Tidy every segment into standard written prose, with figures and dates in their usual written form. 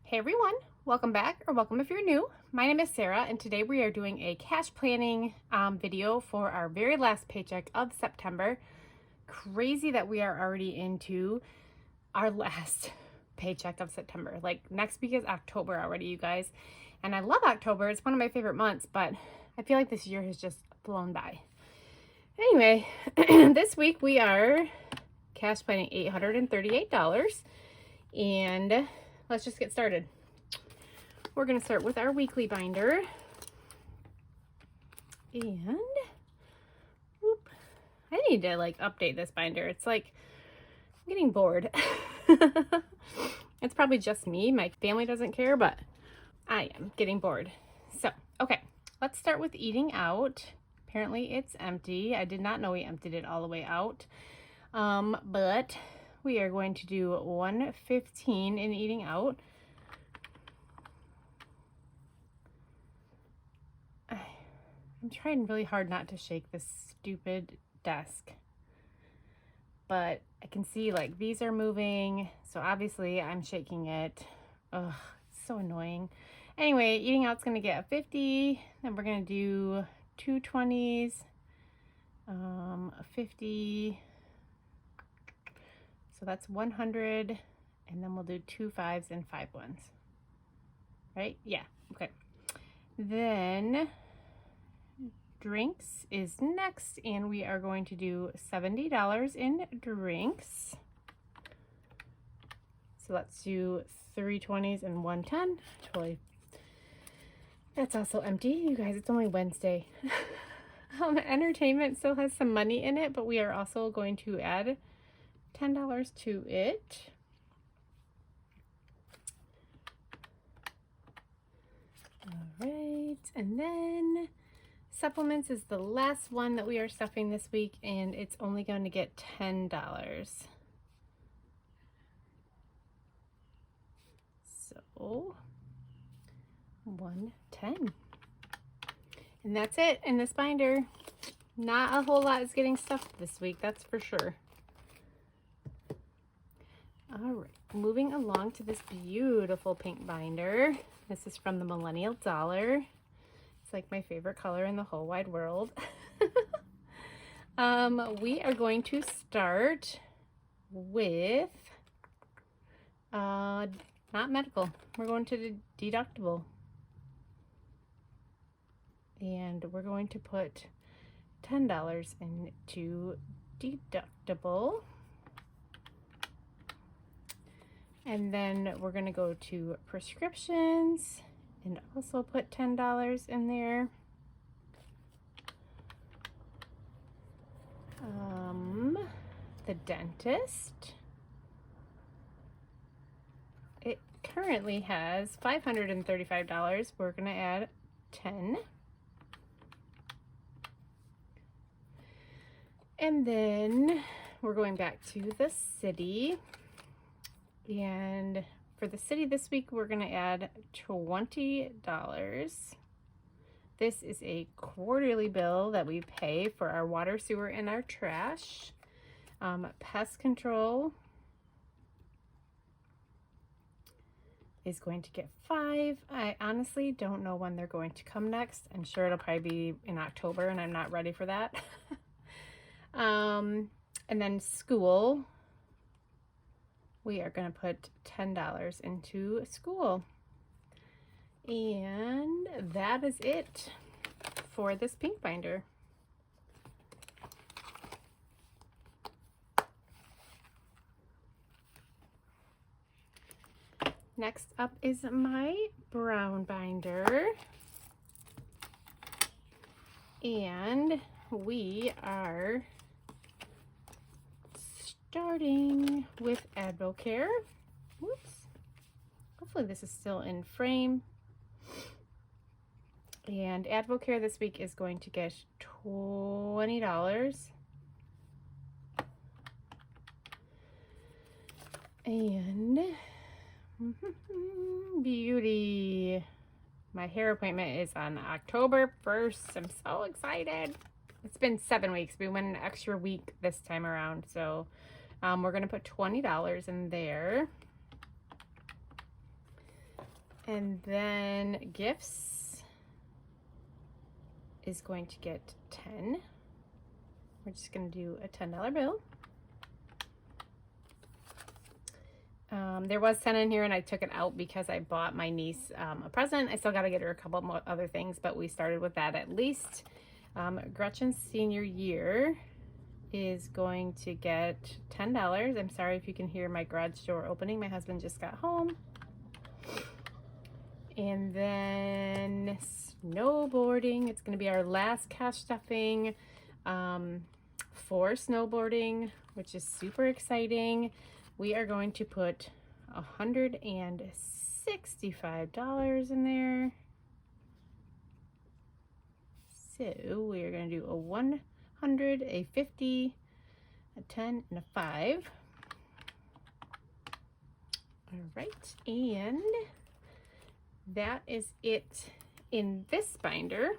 Hey everyone, welcome back, or welcome if you're new. My name is Sarah, and today we are doing a cash planning video for our very last paycheck of September. Crazy that we are already into our last paycheck of September. Like, next week is October already, you guys. And I love October, it's one of my favorite months, but I feel like this year has just flown by. Anyway, this week we are cash planning $838, and let's just get started. We're going to start with our weekly binder. And whoop, I need to like update this binder. It's like I'm getting bored. It's probably just me. My family doesn't care, but I am getting bored. So, okay, let's start with eating out. Apparently it's empty. I did not know we emptied it all the way out. But we are going to do $115 in eating out. I'm trying really hard not to shake this stupid desk, but I can see like these are moving, so obviously I'm shaking it. Ugh, it's so annoying. Anyway, eating out's gonna get a 50, then we're gonna do 2 20s, a 50, so that's 100, and then we'll do 2 5s and 5 1s. Right? Yeah, okay. Then drinks is next, and we are going to do $70 in drinks. So let's do 3 20s and 1 10. Totally. That's also empty, you guys. It's only Wednesday. Entertainment still has some money in it, but we are also going to add $10 to it. All right, and then supplements is the last one that we are stuffing this week, and it's only going to get $10. So 110. And that's it in this binder. Not a whole lot is getting stuffed this week, that's for sure. All right, moving along to this beautiful pink binder. This is from the Millennial Dollar. It's like my favorite color in the whole wide world. We are going to start with not medical. We're going to the deductible. And we're going to put $10 into deductible. And then we're going to go to prescriptions and also put $10 in there. The dentist, it currently has $535. We're going to add 10. And then we're going back to the city. And for the city this week, we're going to add $20. This is a quarterly bill that we pay for our water, sewer, and our trash. Pest control is going to get 5. I honestly don't know when they're going to come next. I'm sure it'll probably be in October, and I'm not ready for that. And then school, we are going to put $10 into school. And that is it for this pink binder. Next up is my brown binder. And we are starting with AdvoCare. Whoops. Hopefully this is still in frame. And AdvoCare this week is going to get $20. And beauty. My hair appointment is on October 1st. I'm so excited. It's been 7 weeks. We went an extra week this time around. So we're going to put $20 in there. And then gifts is going to get 10. We're just going to do a $10 bill. There was 10 in here and I took it out because I bought my niece a present. I still got to get her a couple more other things, but we started with that at least. Gretchen's senior year is going to get $10. I'm sorry if you can hear my garage door opening. My husband just got home. And then snowboarding. It's going to be our last cash stuffing for snowboarding, which is super exciting. We are going to put $165 in there. So we are going to do a 100, a 50, a 10, and a 5. All right, and that is it in this binder.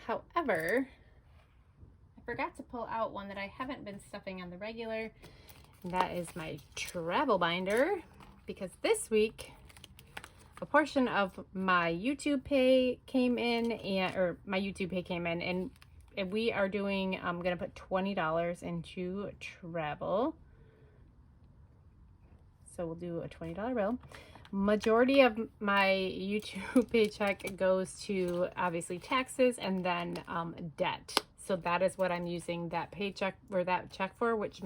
However, I forgot to pull out one that I haven't been stuffing on the regular, and that is my travel binder, because this week a portion of my YouTube pay came in, and we are doing, I'm gonna put $20 into travel. So we'll do a $20 bill. Majority of my YouTube paycheck goes to obviously taxes and then debt. So that is what I'm using that paycheck or that check for, which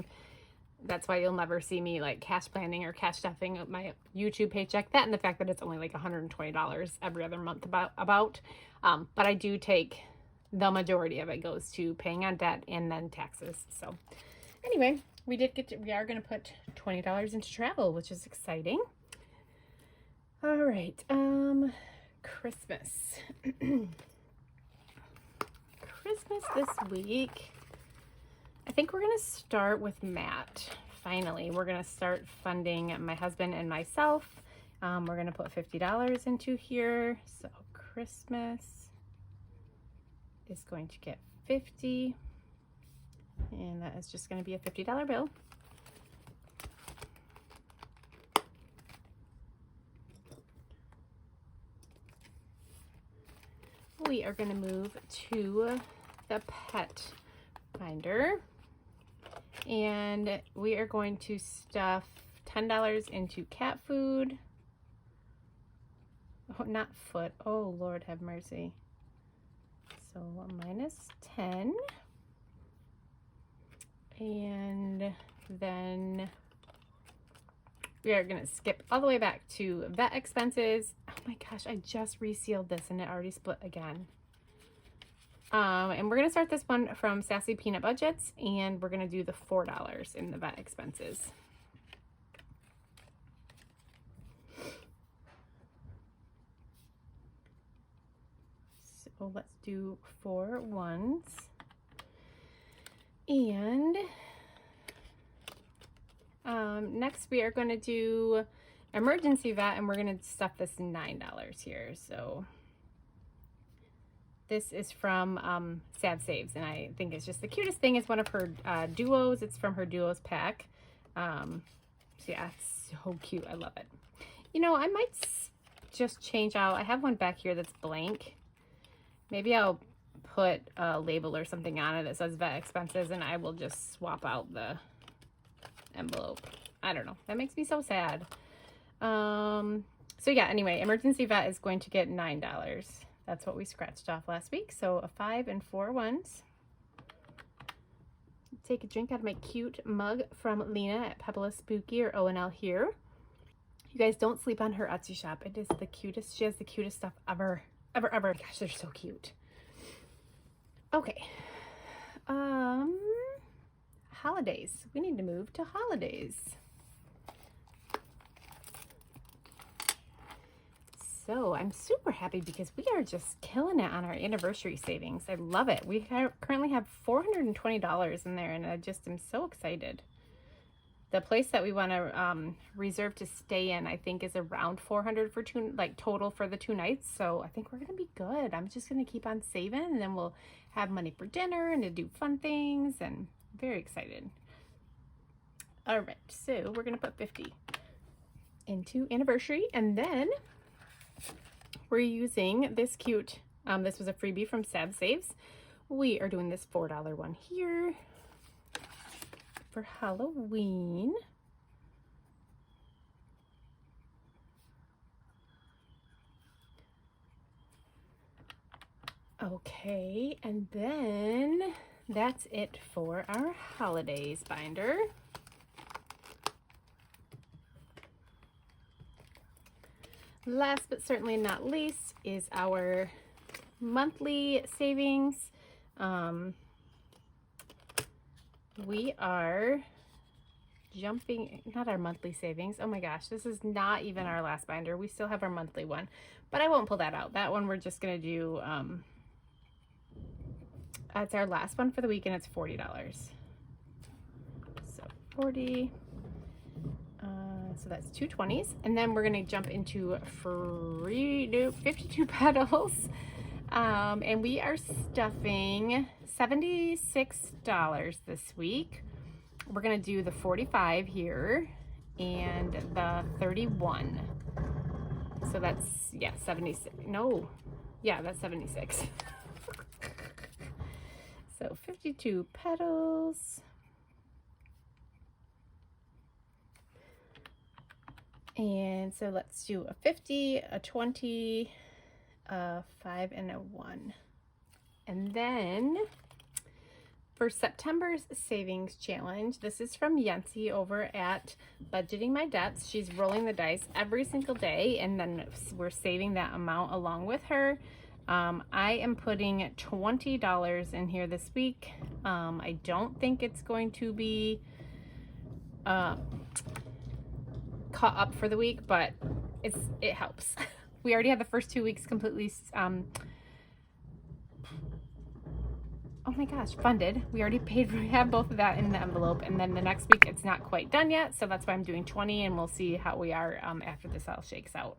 that's why you'll never see me like cash planning or cash stuffing my YouTube paycheck. That and the fact that it's only like $120 every other month but I do take the majority of it goes to paying on debt and then taxes. So anyway, we are going to put $20 into travel, which is exciting. All right, Christmas. Christmas this week. I think we're going to start with Matt. Finally, we're going to start funding my husband and myself. We're going to put $50 into here. So Christmas is going to get 50. And that is just going to be a $50 bill. We are going to move to the pet binder. And we are going to stuff $10 into cat food. Oh, not foot. Oh, Lord have mercy. So minus 10. And then we are going to skip all the way back to vet expenses. Oh my gosh, I just resealed this and it already split again. And we're going to start this one from Sassy Peanut Budgets, and we're going to do the $4 in the vet expenses. So let's do 4 ones. And next we are going to do emergency vet, and we're going to stuff this $9 here. So this is from Sad Saves, and I think it's just the cutest thing. It's one of her duos. It's from her duos pack. So yeah, it's so cute. I love it. You know, I might just change out. I have one back here that's blank. Maybe I'll put a label or something on it that says vet expenses, and I will just swap out the envelope. I don't know. That makes me so sad. So yeah, anyway, emergency vet is going to get $9. That's what we scratched off last week. So a 5 and 4 ones. Take a drink out of my cute mug from Lena at Pebble Spooky, or O&L here. You guys, don't sleep on her Etsy shop. It is the cutest. She has the cutest stuff ever. Ever, ever. Gosh, they're so cute. Okay. Holidays. We need to move to holidays. So I'm super happy because we are just killing it on our anniversary savings. I love it. We currently have $420 in there, and I just am so excited. The place that we want to reserve to stay in, I think, is around $400 for total for the 2 nights. So I think we're gonna be good. I'm just gonna keep on saving, and then we'll have money for dinner and to do fun things, and very excited. All right, so we're gonna put 50 into anniversary, and then we're using this cute, this was a freebie from Sad Saves. We are doing this $4 one here for Halloween. Okay, and then that's it for our holidays binder. Last but certainly not least is our monthly savings. We are jumping, not our monthly savings. Oh my gosh, this is not even our last binder. We still have our monthly one, but I won't pull that out. That one we're just gonna do, it's our last one for the week and it's $40. So 40. So that's 2 20s, and then we're gonna jump into 52 petals, and we are stuffing $76 this week. We're gonna do the 45 here and the 31. So that's, yeah, 76. No, yeah, that's 76. So 52 petals. And so let's do a 50, a 20, a 5, and a 1. And then for September's savings challenge, this is from Yancy over at Budgeting My Debts. She's rolling the dice every single day, and then we're saving that amount along with her. I am putting $20 in here this week. I don't think it's going to be caught up for the week, but it helps. We already had the first 2 weeks completely oh my gosh, funded. We already paid for, we have both of that in the envelope, and then the next week it's not quite done yet, so that's why I'm doing 20, and we'll see how we are after this all shakes out.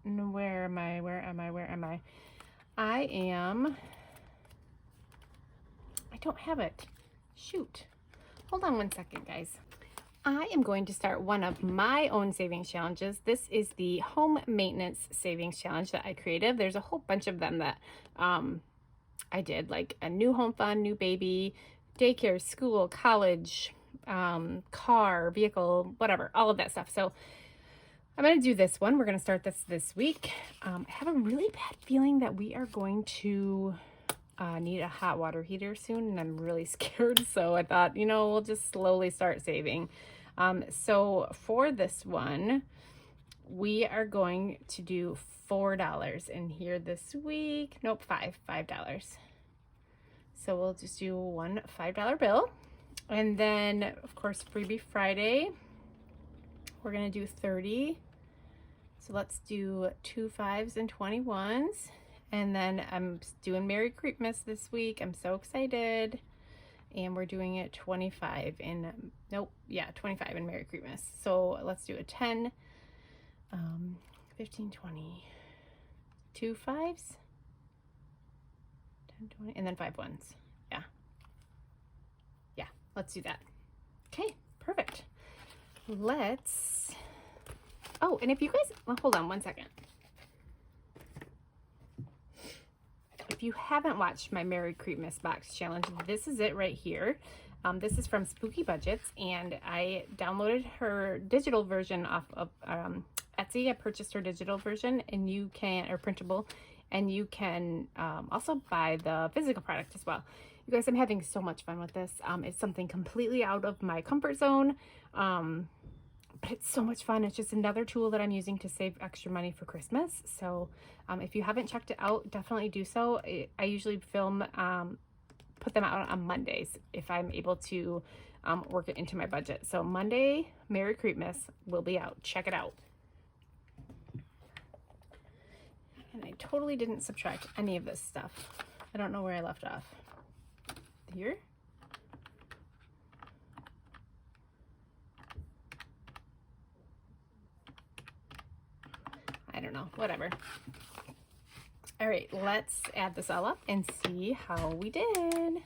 Where am I? I don't have it. Shoot. Hold on one second, guys. I am going to start one of my own savings challenges. This is the home maintenance savings challenge that I created. There's a whole bunch of them that I did, like a new home fund, new baby, daycare, school, college, car, vehicle, whatever, all of that stuff. So I'm going to do this one. We're going to start this week. I have a really bad feeling that we are going to need a hot water heater soon, and I'm really scared. So I thought, you know, we'll just slowly start saving. So for this one, we are going to do $4 in here this week. Nope, $5. So we'll just do one $5 bill. And then, of course, Freebie Friday, we're going to do 30. So let's do 2 5s and 21s. And then I'm doing Merry Creepmas this week. I'm so excited. And we're doing it 25 in, nope, yeah, 25 in Merry Creepmas. So let's do a 10, 15, 20, 2 5s, 10, 20, and then 5 1s. Yeah, let's do that. Okay, perfect. Let's, oh, and if you guys, well, hold on one second. If you haven't watched my Merry Creepmas box challenge, this is it right here. This is from Spooky Budgets, and I downloaded her digital version off of Etsy. I purchased her digital version, and you can, or printable, and you can also buy the physical product as well. You guys, I'm having so much fun with this. It's something completely out of my comfort zone, but it's so much fun. It's just another tool that I'm using to save extra money for Christmas. So if you haven't checked it out, definitely do so. I usually film, put them out on Mondays if I'm able to work it into my budget. So Monday, Merry Creepmas will be out. Check it out. And I totally didn't subtract any of this stuff. I don't know where I left off. Here. I don't know, whatever. All right, let's add this all up and see how we did.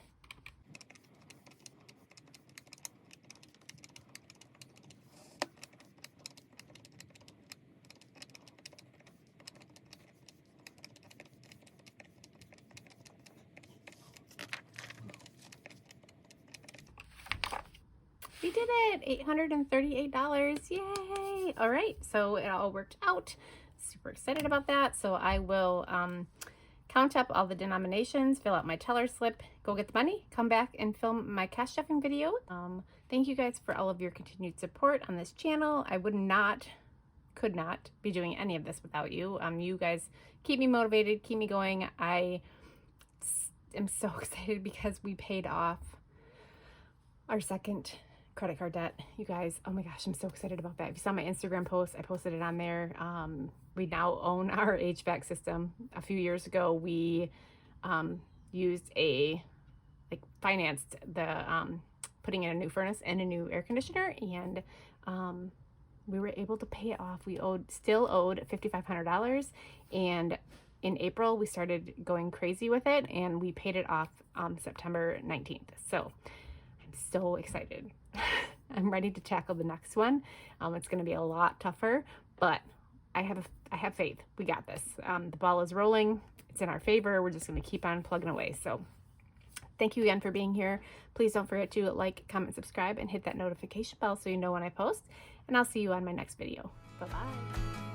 did it! $838. Yay! All right, so it all worked out. Super excited about that. So I will count up all the denominations, fill out my teller slip, go get the money, come back and film my cash stuffing video. Thank you guys for all of your continued support on this channel. I could not be doing any of this without you. You guys keep me motivated, keep me going. I am so excited because we paid off our second credit card debt. You guys, oh my gosh, I'm so excited about that. If you saw my Instagram post, I posted it on there. We now own our HVAC system. A few years ago, we financed the putting in a new furnace and a new air conditioner, and we were able to pay it off. We still owed $5,500, and in April we started going crazy with it, and we paid it off September 19th. So I'm so excited. I'm ready to tackle the next one. It's going to be a lot tougher, but I have faith. We got this. The ball is rolling. It's in our favor. We're just going to keep on plugging away. So thank you again for being here. Please don't forget to like, comment, subscribe, and hit that notification bell so you know when I post. And I'll see you on my next video. Bye-bye.